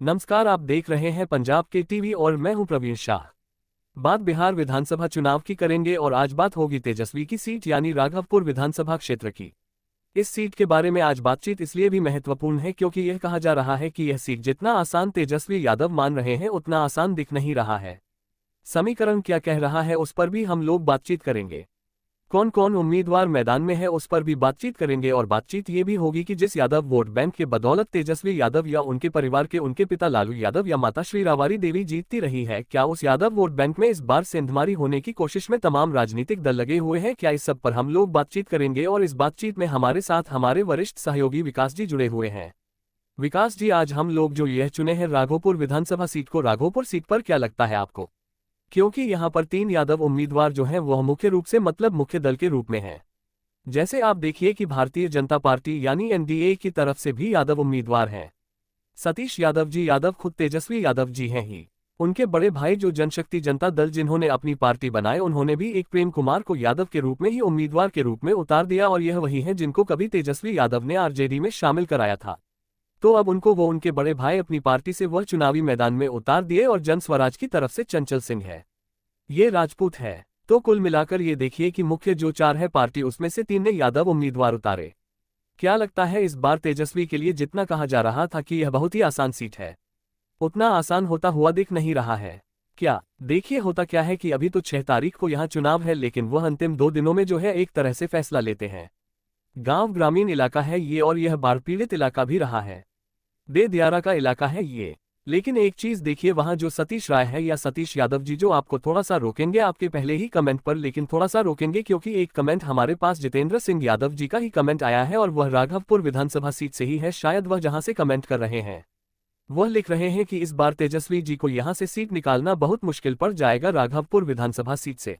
नमस्कार, आप देख रहे हैं पंजाब के टीवी और मैं हूं प्रवीण शाह। बात बिहार विधानसभा चुनाव की करेंगे और आज बात होगी तेजस्वी की सीट यानी राघवपुर विधानसभा क्षेत्र की। इस सीट के बारे में आज बातचीत इसलिए भी महत्वपूर्ण है क्योंकि यह कहा जा रहा है कि यह सीट जितना आसान तेजस्वी यादव मान रहे हैं उतना आसान दिख नहीं रहा है। समीकरण क्या कह रहा है उस पर भी हम लोग बातचीत करेंगे। कौन कौन उम्मीदवार मैदान में है उस पर भी बातचीत करेंगे और बातचीत ये भी होगी कि जिस यादव वोट बैंक के बदौलत तेजस्वी यादव या उनके परिवार के उनके पिता लालू यादव या माता श्री राबड़ी देवी जीतती रही है, क्या उस यादव वोट बैंक में इस बार सेंधमारी होने की कोशिश में तमाम राजनीतिक दल लगे हुए हैं? क्या इस सब पर हम लोग बातचीत करेंगे और इस बातचीत में हमारे साथ हमारे वरिष्ठ सहयोगी विकास जी जुड़े हुए हैं। विकास जी, आज हम लोग जो यह चुने हैं राघोपुर विधानसभा सीट को, राघोपुर सीट पर क्या लगता है आपको? क्योंकि यहाँ पर 3 यादव उम्मीदवार जो हैं वह मुख्य रूप से मुख्य दल के रूप में हैं। जैसे आप देखिए कि भारतीय जनता पार्टी यानी एनडीए की तरफ से भी यादव उम्मीदवार हैं। सतीश यादव जी यादव खुद तेजस्वी यादव जी हैं ही। उनके बड़े भाई जो जनशक्ति जनता दल जिन्होंने अपनी पार्टी बनाए, उन्होंने भी एक प्रेम कुमार को यादव के रूप में ही उम्मीदवार के रूप में उतार दिया और यह वही है जिनको कभी तेजस्वी यादव ने आरजेडी में शामिल कराया था। तो अब उनको उनके बड़े भाई अपनी पार्टी से वह चुनावी मैदान में उतार दिए और जन स्वराज की तरफ से चंचल सिंह है, ये राजपूत है। तो कुल मिलाकर ये देखिए कि मुख्य जो 4 है पार्टी, उसमें से 3 ने यादव उम्मीदवार उतारे। क्या लगता है इस बार तेजस्वी के लिए जितना कहा जा रहा था कि यह बहुत ही आसान सीट है, उतना आसान होता हुआ दिख नहीं रहा है। क्या देखिए होता क्या है कि अभी तो 6 तारीख को यहाँ चुनाव है, लेकिन वह अंतिम 2 दिनों में जो है एक तरह से फैसला लेते हैं। गांव ग्रामीण इलाका है ये और यह बाढ़ पीड़ित इलाका भी रहा है, दे दियारा का इलाका है ये। लेकिन एक चीज देखिए, वहां जो सतीश राय है या सतीश यादव जी, जो आपको थोड़ा सा रोकेंगे आपके पहले ही कमेंट पर, लेकिन थोड़ा सा रोकेंगे क्योंकि एक कमेंट हमारे पास जितेंद्र सिंह यादव जी का ही कमेंट आया है और वह राघवपुर विधानसभा सीट से ही है। शायद वह जहां से कमेंट कर रहे हैं वह लिख रहे हैं कि इस बार तेजस्वी जी को यहां से सीट निकालना बहुत मुश्किल पड़ जाएगा राघवपुर विधानसभा सीट से।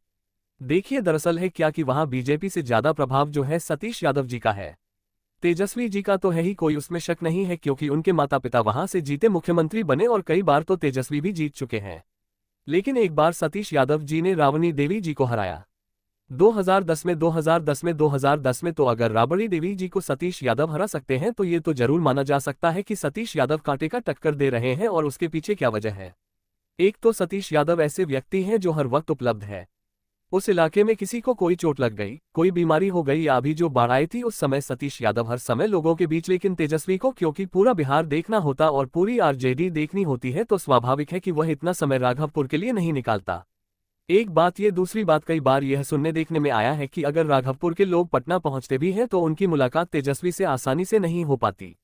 देखिए दरअसल है क्या कि वहां बीजेपी से ज्यादा प्रभाव जो है सतीश यादव जी का है। तेजस्वी जी का तो है ही, कोई उसमें शक नहीं है, क्योंकि उनके माता पिता वहां से जीते मुख्यमंत्री बने और कई बार तो तेजस्वी भी जीत चुके हैं। लेकिन एक बार सतीश यादव जी ने राबड़ी देवी जी को हराया 2010 में। तो अगर राबड़ी देवी जी को सतीश यादव हरा सकते हैं तो ये तो जरूर माना जा सकता है कि सतीश यादव कांटे का टक्कर दे रहे हैं। और उसके पीछे क्या वजह है? एक तो सतीश यादव ऐसे व्यक्ति हैं जो हर वक्त उपलब्ध है। उस इलाके में किसी को कोई चोट लग गई, कोई बीमारी हो गई या अभी जो बाढ़ आई थी, उस समय सतीश यादव हर समय लोगों के बीच। लेकिन तेजस्वी को क्योंकि पूरा बिहार देखना होता और पूरी आरजेडी देखनी होती है, तो स्वाभाविक है कि वह इतना समय राघवपुर के लिए नहीं निकालता। एक बात ये, दूसरी बात कई बार यह सुनने देखने में आया है कि अगर राघवपुर के लोग पटना पहुंचते भी हैं तो उनकी मुलाकात तेजस्वी से आसानी से नहीं हो पाती,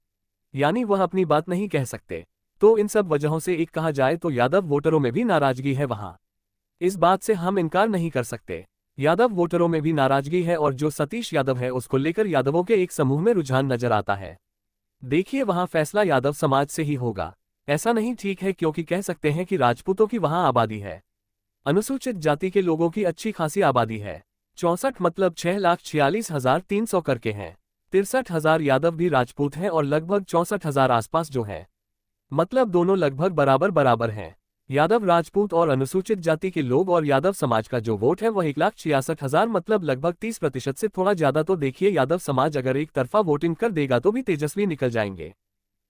यानी वह अपनी बात नहीं कह सकते। तो इन सब वजहों से एक कहा जाए तो यादव वोटरों में भी नाराजगी है वहां, इस बात से हम इनकार नहीं कर सकते। यादव वोटरों में भी नाराजगी है और जो सतीश यादव है उसको लेकर यादवों के एक समूह में रुझान नजर आता है। देखिए वहां फैसला यादव समाज से ही होगा, ऐसा नहीं ठीक है, क्योंकि कह सकते हैं कि राजपूतों की वहां आबादी है, अनुसूचित जाति के लोगों की अच्छी खासी आबादी है। 64 मतलब 6,46,300 करके हैं। 63,000 यादव भी राजपूत हैं और लगभग 64,000 आसपास जो है, मतलब दोनों लगभग बराबर बराबर हैं। यादव राजपूत और अनुसूचित जाति के लोग और यादव समाज का जो वोट है वह 1,66,000 मतलब लगभग 30% से थोड़ा ज्यादा। तो देखिए यादव समाज अगर एक तरफा वोटिंग कर देगा तो भी तेजस्वी निकल जाएंगे।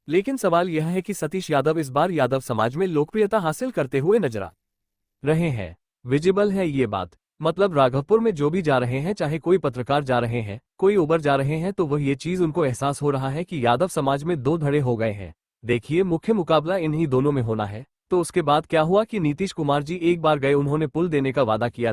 लेकिन सवाल यह है कि सतीश यादव इस बार यादव समाज में लोकप्रियता हासिल करते हुए नजर आ रहे हैं, विजिबल है ये बात। मतलब राघवपुर में जो भी जा रहे हैं, चाहे कोई पत्रकार जा रहे हैं, कोई उबर जा रहे हैं, तो वह ये चीज उनको एहसास हो रहा है कि यादव समाज में 2 धड़े हो गए हैं। देखिए मुख्य मुकाबला इन्हीं दोनों में होना है। तो उसके बाद क्या हुआ कि नीतीश कुमार जी एक बार गए, उन्होंने पुल देने का वादा किया था।